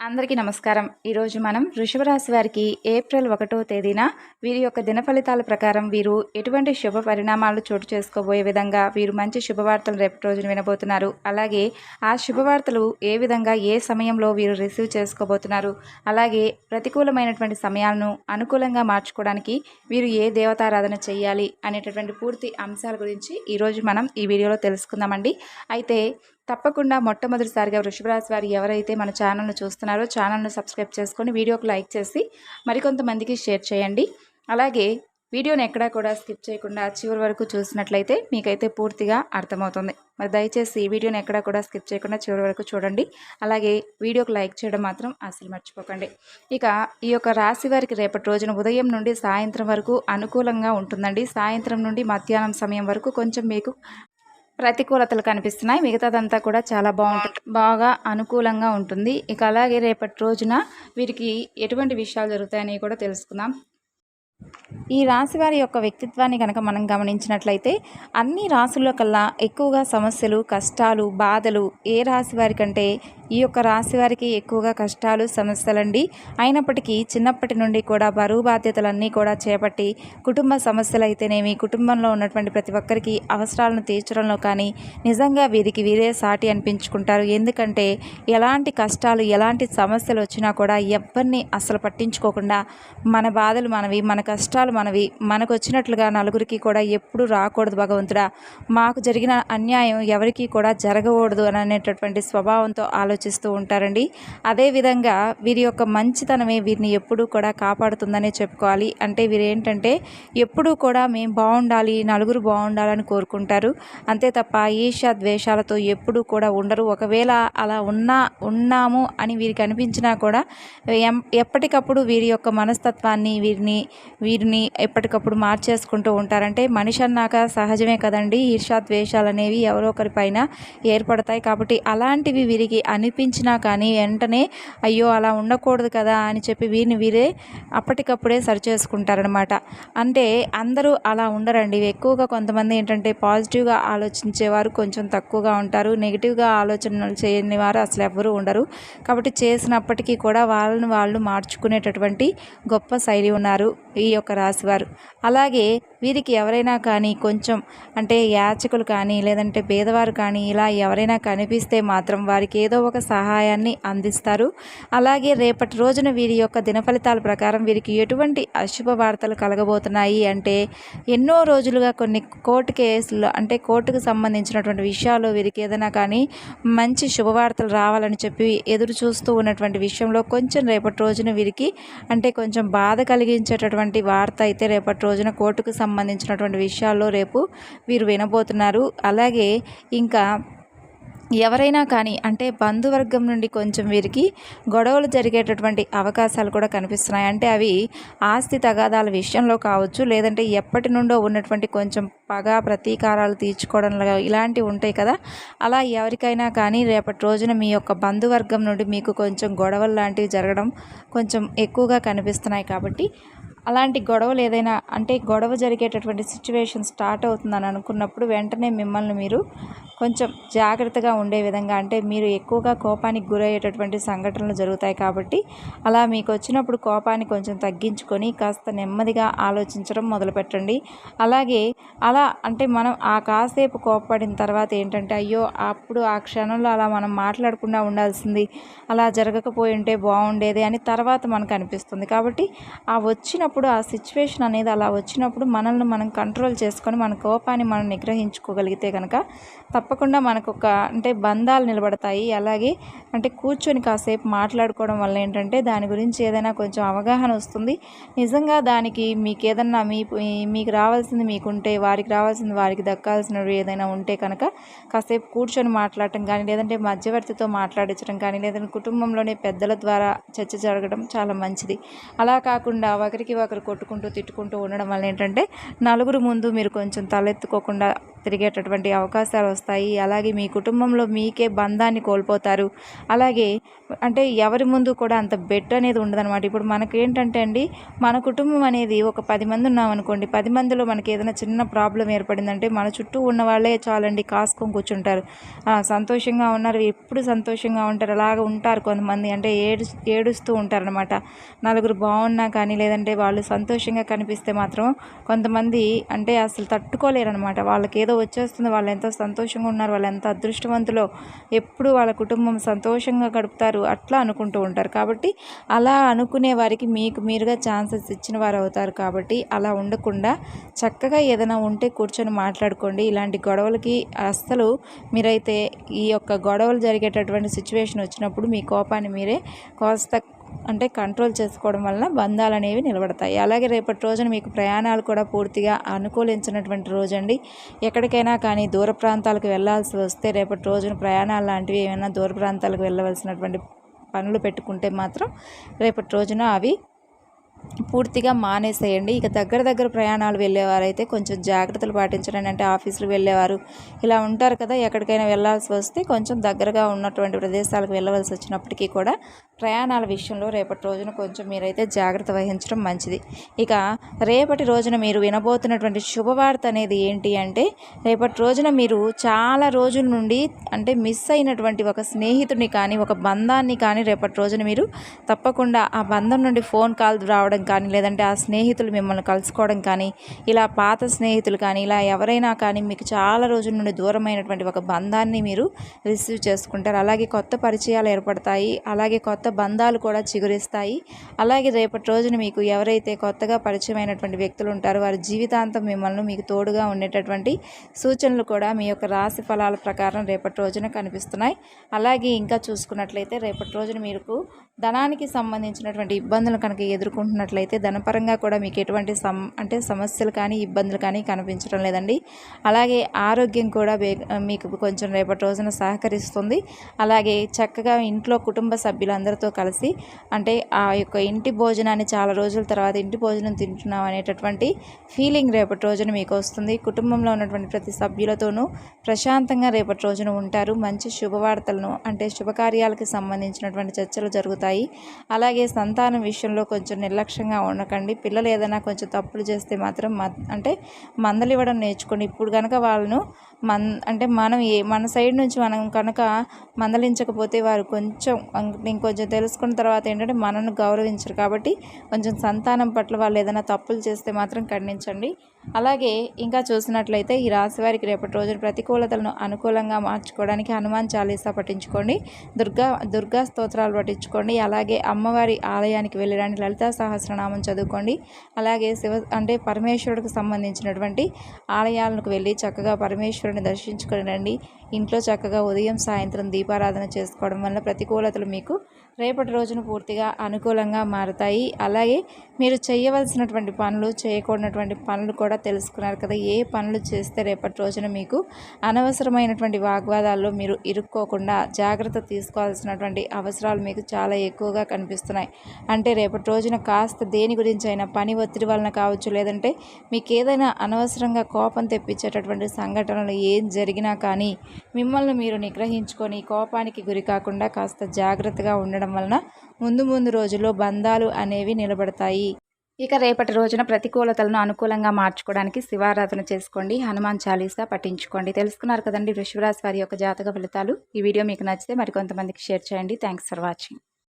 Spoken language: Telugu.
అందరికీ నమస్కారం. ఈరోజు మనం వృషభ రాశి వారికి ఏప్రిల్ 1వ తేదీన వీరి యొక్క దిన ఫలితాల ప్రకారం వీరు ఎటువంటి శుభ పరిణామాలు చోటు చేసుకోబోయే విధంగా వీరు మంచి శుభవార్తలు రేపటి రోజున వినబోతున్నారు. అలాగే ఆ శుభవార్తలు ఏ విధంగా ఏ సమయంలో వీరు రిసీవ్ చేసుకోబోతున్నారు, అలాగే ప్రతికూలమైనటువంటి సమయాలను అనుకూలంగా మార్చుకోవడానికి వీరు ఏ దేవతారాధన చేయాలి అనేటటువంటి పూర్తి అంశాల గురించి ఈరోజు మనం ఈ వీడియోలో తెలుసుకుందామండి. అయితే తప్పకుండా మొట్టమొదటిసారిగా వృషభ రాశి వారు ఎవరైతే మన ఛానల్ను చూస్తున్నారో ఛానల్ను సబ్స్క్రైబ్ చేసుకొని వీడియోకి లైక్ చేసి మరికొంతమందికి షేర్ చేయండి. అలాగే వీడియోని ఎక్కడా కూడా స్కిప్ చేయకుండా చివరి వరకు చూసినట్లయితే మీకైతే పూర్తిగా అర్థమవుతుంది. మరి దయచేసి ఈ వీడియోని ఎక్కడా కూడా స్కిప్ చేయకుండా చివరి వరకు చూడండి. అలాగే వీడియోకి లైక్ చేయడం మాత్రం అసలు మర్చిపోకండి. ఇక ఈ యొక్క రాశి వారికి రేపటి రోజున ఉదయం నుండి సాయంత్రం వరకు అనుకూలంగా ఉంటుందండి. సాయంత్రం నుండి మధ్యాహ్నం సమయం వరకు కొంచెం మీకు ప్రతికూలతలు కనిపిస్తున్నాయి. మిగతాదంతా కూడా చాలా బాగా అనుకూలంగా ఉంటుంది. ఇక అలాగే రేపటి రోజున వీరికి ఎటువంటి విషయాలు జరుగుతాయని కూడా తెలుసుకుందాం. ఈ రాశి వారి యొక్క వ్యక్తిత్వాన్ని కనుక మనం గమనించినట్లయితే అన్ని రాశుల్లో కల్లా ఎక్కువగా సమస్యలు, కష్టాలు, బాధలు ఏ రాశి వారి కంటే ఈ యొక్క రాశి వారికి ఎక్కువగా కష్టాలు, సమస్యలండి. అయినప్పటికీ చిన్నప్పటి నుండి కూడా బరువు బాధ్యతలన్నీ కూడా చేపట్టి కుటుంబ సమస్యలు అయితేనేమి, కుటుంబంలో ఉన్నటువంటి ప్రతి ఒక్కరికి అవసరాలను తీర్చడంలో కానీ నిజంగా వీరికి వీరే సాటి అనిపించుకుంటారు. ఎందుకంటే ఎలాంటి కష్టాలు, ఎలాంటి సమస్యలు వచ్చినా కూడా ఎవరిని అస్సలు పట్టించుకోకుండా మన బాధలు మనవి, మన కష్టాలు మనవి, మనకు వచ్చినట్లుగా నలుగురికి కూడా ఎప్పుడు రాకూడదు భగవంతుడా, మాకు జరిగిన అన్యాయం ఎవరికి కూడా జరగకూడదు అనేటటువంటి స్వభావంతో ఆలోచిస్తూ ఉంటారండి. అదేవిధంగా వీరి యొక్క మంచితనమే వీరిని ఎప్పుడూ కూడా కాపాడుతుందనే చెప్పుకోవాలి. అంటే వీరు ఏంటంటే ఎప్పుడూ కూడా మేము బాగుండాలి, నలుగురు బాగుండాలని కోరుకుంటారు. అంతే తప్ప ఈర్ష్య ద్వేషాలతో ఎప్పుడూ కూడా ఉండరు. ఒకవేళ అలా ఉన్నాము అని వీరికి అనిపించినా కూడా ఎప్పటికప్పుడు వీరి యొక్క మనస్తత్వాన్ని వీరిని ఎప్పటికప్పుడు మార్చేసుకుంటూ ఉంటారంటే మనిషి అన్నాక సహజమే కదండి, ఈర్ష్యా ద్వేషాలు అనేవి ఎవరో ఒకరిపైన ఏర్పడతాయి. కాబట్టి అలాంటివి వీరికి అనిపించినా కానీ వెంటనే అయ్యో అలా ఉండకూడదు కదా అని చెప్పి వీరే అప్పటికప్పుడే సరిచేసుకుంటారనమాట. అంటే అందరూ అలా ఉండరండి. ఎక్కువగా కొంతమంది ఏంటంటే పాజిటివ్గా ఆలోచించేవారు కొంచెం తక్కువగా ఉంటారు. నెగిటివ్గా ఆలోచనలు చేయని వారు అసలు ఎవ్వరూ ఉండరు. కాబట్టి చేసినప్పటికీ కూడా వాళ్ళని వాళ్ళు మార్చుకునేటటువంటి గొప్ప శైలి ఉన్నారు ఈ యొక్క రాశివారు. అలాగే వీరికి ఎవరైనా కానీ కొంచెం అంటే యాచకులు కానీ లేదంటే పేదవారు కానీ ఇలా ఎవరైనా కనిపిస్తే మాత్రం వారికి ఏదో ఒక సహాయాన్ని అందిస్తారు. అలాగే రేపటి రోజున వీరి యొక్క దిన ఫలితాల ప్రకారం వీరికి ఎటువంటి అశుభ వార్తలు కలగబోతున్నాయి అంటే ఎన్నో రోజులుగా కొన్ని కోర్టు కేసులు అంటే కోర్టుకు సంబంధించినటువంటి విషయాల్లో వీరికి ఏదైనా కానీ మంచి శుభవార్తలు రావాలని చెప్పి ఎదురు చూస్తూ ఉన్నటువంటి విషయంలో కొంచెం రేపటి రోజున వీరికి అంటే కొంచెం బాధ కలిగించేటటువంటి వార్త అయితే రేపటి రోజున కోర్టుకు సంబంధించినటువంటి విషయాల్లో రేపు వీరు వినబోతున్నారు. అలాగే ఇంకా ఎవరైనా కానీ అంటే బంధువర్గం నుండి కొంచెం వీరికి గొడవలు జరిగేటటువంటి అవకాశాలు కూడా కనిపిస్తున్నాయి. అంటే అవి ఆస్తి తగాదాల విషయంలో కావచ్చు, లేదంటే ఎప్పటి నుండో ఉన్నటువంటి కొంచెం పగ ప్రతీకారాలు తీర్చుకోవడంలో ఇలాంటివి ఉంటాయి కదా, అలా ఎవరికైనా కానీ రేపటి రోజున మీ యొక్క బంధువర్గం నుండి మీకు కొంచెం గొడవలు లాంటివి జరగడం కొంచెం ఎక్కువగా కనిపిస్తున్నాయి. కాబట్టి అలాంటి గొడవలు ఏదైనా అంటే గొడవ జరిగేటటువంటి సిచ్యువేషన్ స్టార్ట్ అవుతుందని అనుకున్నప్పుడు వెంటనే మిమ్మల్ని మీరు కొంచెం జాగ్రత్తగా ఉండే విధంగా అంటే మీరు ఎక్కువగా కోపానికి గురయ్యేటటువంటి సంఘటనలు జరుగుతాయి. కాబట్టి అలా మీకు వచ్చినప్పుడు కోపాన్ని కొంచెం తగ్గించుకొని కాస్త నెమ్మదిగా ఆలోచించడం మొదలుపెట్టండి. అలాగే అలా అంటే మనం ఆ కాసేపు కోపపడిన తర్వాత ఏంటంటే అయ్యో అప్పుడు ఆ క్షణంలో అలా మనం మాట్లాడకుండా ఉండాల్సింది, అలా జరగకపోయి ఉంటే బాగుండేది అని తర్వాత మనకు అనిపిస్తుంది. కాబట్టి ఆ వచ్చినప్పుడు ఆ సిచ్యువేషన్ అనేది అలా వచ్చినప్పుడు మనల్ని మనం కంట్రోల్ చేసుకొని మన కోపాన్ని మనం నిగ్రహించుకోగలిగితే కనుక తప్పకుండా మనకు ఒక అంటే బంధాలు నిలబడతాయి. అలాగే అంటే కూర్చొని కాసేపు మాట్లాడుకోవడం వల్ల ఏంటంటే దాని గురించి ఏదైనా కొంచెం అవగాహన వస్తుంది. నిజంగా దానికి మీకు ఏదన్నా మీకు రావాల్సింది మీకుంటే, వారికి రావాల్సింది వారికి దక్కాల్సినవి ఏదైనా ఉంటే కనుక కాసేపు కూర్చొని మాట్లాడటం కానీ, లేదంటే మధ్యవర్తితో మాట్లాడించడం కానీ, లేదంటే కుటుంబంలోని పెద్దల ద్వారా చర్చ జరగడం చాలా మంచిది. అలా కాకుండా ఒకరికి ఒకరు కొట్టుకుంటూ తిట్టుకుంటూ ఉండడం వల్ల ఏంటంటే నలుగురు ముందు మీరు కొంచెం తలెత్తుకోకుండా తిరిగేటటువంటి అవకాశాలు వస్తాయి. అలాగే మీ కుటుంబంలో మీకే బంధాన్ని కోల్పోతారు. అలాగే అంటే ఎవరి ముందు కూడా అంత బెట్ అనేది ఉండదనమాట. ఇప్పుడు మనకేంటంటే అండి, మన కుటుంబం అనేది ఒక 10 మంది ఉన్నామనుకోండి, 10 మందిలో మనకి ఏదైనా చిన్న ప్రాబ్లం ఏర్పడిందంటే మన చుట్టూ ఉన్న వాళ్ళే చాలండి కాసుకొని కూర్చుంటారు. సంతోషంగా ఉన్నారు, ఎప్పుడు సంతోషంగా ఉంటారు, అలాగ ఉంటారు కొంతమంది. అంటే ఏడుస్తూ ఉంటారనమాట. నలుగురు బాగున్నా కానీ, లేదంటే వాళ్ళు సంతోషంగా కనిపిస్తే మాత్రం కొంతమంది అంటే అసలు తట్టుకోలేరనమాట. వాళ్ళకి ఏదో వచ్చేస్తుంది, వాళ్ళు ఎంతో సంతోషంగా ఉన్నారు, వాళ్ళు ఎంత అదృష్టవంతులో, ఎప్పుడు వాళ్ళ కుటుంబం సంతోషంగా గడుపుతారు అట్లా అనుకుంటూ ఉంటారు. కాబట్టి అలా అనుకునే వారికి మీకు మీరుగా ఛాన్సెస్ ఇచ్చిన వారు అవుతారు. కాబట్టి అలా ఉండకుండా చక్కగా ఏదైనా ఉంటే కూర్చొని మాట్లాడుకోండి. ఇలాంటి గొడవలకి అస్సలు మీరైతే ఈ యొక్క గొడవలు జరిగేటటువంటి సిచ్యువేషన్ వచ్చినప్పుడు మీ కోపాన్ని మీరే కాస్త అంటే కంట్రోల్ చేసుకోవడం వలన బంధాలు అనేవి నిలబడతాయి. అలాగే రేపటి రోజున మీకు ప్రయాణాలు కూడా పూర్తిగా అనుకూలించినటువంటి రోజండి. ఎక్కడికైనా కానీ దూర ప్రాంతాలకు వెళ్ళాల్సి వస్తే రేపటి రోజున ప్రయాణాలు లాంటివి ఏమైనా దూర ప్రాంతాలకు వెళ్ళవలసినటువంటి పనులు పెట్టుకుంటే మాత్రం రేపటి రోజున అవి పూర్తిగా మానేసేయండి. ఇక దగ్గర ప్రయాణాలు వెళ్ళేవారైతే కొంచెం జాగ్రత్తలు పాటించండి. అంటే ఆఫీసులు వెళ్ళేవారు ఇలా ఉంటారు కదా, ఎక్కడికైనా వెళ్ళాల్సి వస్తే కొంచెం దగ్గరగా ఉన్నటువంటి ప్రదేశాలకు వెళ్ళవలసి వచ్చినప్పటికీ కూడా ప్రయాణాల విషయంలో రేపటి రోజున కొంచెం మీరైతే జాగ్రత్త వహించడం మంచిది. ఇక రేపటి రోజున మీరు వినబోతున్నటువంటి శుభవార్త అనేది ఏంటి అంటే, రేపటి రోజున మీరు చాలా రోజుల నుండి అంటే మిస్ అయినటువంటి ఒక స్నేహితుడిని కానీ, ఒక బంధాన్ని కానీ రేపటి రోజున మీరు తప్పకుండా ఆ బంధం నుండి ఫోన్ కాల్ రావడం కానీ, లేదంటే ఆ స్నేహితులు మిమ్మల్ని కలుసుకోవడం కానీ, ఇలా పాత స్నేహితులు కానీ, ఇలా ఎవరైనా కానీ మీకు చాలా రోజుల నుండి దూరమైనటువంటి ఒక బంధాన్ని మీరు రిసీవ్ చేసుకుంటారు. అలాగే కొత్త పరిచయాలు ఏర్పడతాయి. అలాగే కొత్త బంధాలు కూడా చిగురిస్తాయి. అలాగే రేపటి రోజున మీకు ఎవరైతే కొత్తగా పరిచయమైనటువంటి వ్యక్తులు ఉంటారో వారి జీవితాంతం మిమ్మల్ని మీకు తోడుగా ఉండేటటువంటి సూచనలు కూడా మీ యొక్క రాశి ఫలాల ప్రకారం రేపటి రోజున కనిపిస్తున్నాయి. అలాగే ఇంకా చూసుకున్నట్లయితే రేపటి రోజున మీకు ధనానికి సంబంధించినటువంటి ఇబ్బందులు కనుక ఎదుర్కొంటున్నట్లయితే ధనపరంగా కూడా మీకు ఎటువంటి సమస్యలు కానీ ఇబ్బందులు కానీ కనిపించడం లేదండి. అలాగే ఆరోగ్యం కూడా మీకు కొంచెం రేపటి రోజున సహకరిస్తుంది. అలాగే చక్కగా ఇంట్లో కుటుంబ సభ్యులందరితో కలిసి అంటే ఆ యొక్క ఇంటి భోజనాన్ని చాలా రోజుల తర్వాత ఇంటి భోజనం తింటున్నాం అనేటటువంటి ఫీలింగ్ రేపటి రోజున మీకు వస్తుంది. కుటుంబంలో ఉన్నటువంటి ప్రతి సభ్యులతోనూ ప్రశాంతంగా రేపటి రోజున ఉంటారు. మంచి శుభవార్తలను అంటే శుభకార్యాలకు సంబంధించినటువంటి చర్చలు జరుగుతాయి. అలాగే సంతానం విషయంలో కొంచెం నిర్లక్ష్యంగా ఉండకండి. పిల్లలు ఏదైనా కొంచెం తప్పులు చేస్తే మాత్రం అంటే మందలివ్వడం నేర్చుకోండి. ఇప్పుడు కనుక వాళ్ళను మన సైడ్ నుంచి మనం కనుక మందలించకపోతే వారు కొంచెం ఇంకొంచెం తెలుసుకున్న తర్వాత ఏంటంటే మనను గౌరవించరు. కాబట్టి కొంచెం సంతానం పట్ల వాళ్ళు ఏదైనా తప్పులు చేస్తే మాత్రం ఖండించండి. అలాగే ఇంకా చూసినట్లయితే ఈ రాశి వారికి రేపటి రోజున ప్రతికూలతలను అనుకూలంగా మార్చుకోవడానికి హనుమాన్ చాలీసా పఠించుకోండి. దుర్గా స్తోత్రాలు పఠించుకోండి. అలాగే అమ్మవారి ఆలయానికి వెళ్ళడానికి లలితా సహస్రనామం చదువుకోండి. అలాగే పరమేశ్వరుడికి సంబంధించినటువంటి ఆలయాలకు వెళ్ళి చక్కగా పరమేశ్వరుని దర్శించుకొని రండి. ఇంట్లో చక్కగా ఉదయం సాయంత్రం దీపారాధన చేసుకోవడం వల్ల ప్రతికూలతలు మీకు రేపటి రోజున పూర్తిగా అనుకూలంగా మారుతాయి. అలాగే మీరు చేయవలసినటువంటి పనులు, చేయకూడనటువంటి పనులు కూడా తెలుసుకున్నారు కదా. ఏ పనులు చేస్తే రేపటి రోజున మీకు అనవసరమైనటువంటి వాగ్వాదాల్లో మీరు ఇరుక్కోకుండా జాగ్రత్త తీసుకోవాల్సినటువంటి అవసరాలు మీకు చాలా ఎక్కువగా కనిపిస్తున్నాయి. అంటే రేపటి రోజున కాస్త దేని గురించి అయినా పని ఒత్తిడి వలన కావచ్చు, లేదంటే మీకు ఏదైనా అనవసరంగా కోపం తెప్పించేటటువంటి సంఘటనలు ఏం జరిగినా కానీ మిమ్మల్ని మీరు నిగ్రహించుకొని కోపానికి గురి కాకుండా కాస్త జాగ్రత్తగా ఉండడం వలన ముందు రోజుల్లో బంధాలు అనేవి నిలబడతాయి. ఇక రేపటి రోజున ప్రతికూలతలను అనుకూలంగా మార్చుకోవడానికి శివారాధన చేసుకోండి. హనుమాన్ చాలీసా పఠించుకోండి. తెలుసుకున్నారు కదండి వృషభ రాశి వారి యొక్క జాతక ఫలితాలు. ఈ వీడియో మీకు నచ్చితే మరికొంతమందికి షేర్ చేయండి. Thanks for watching.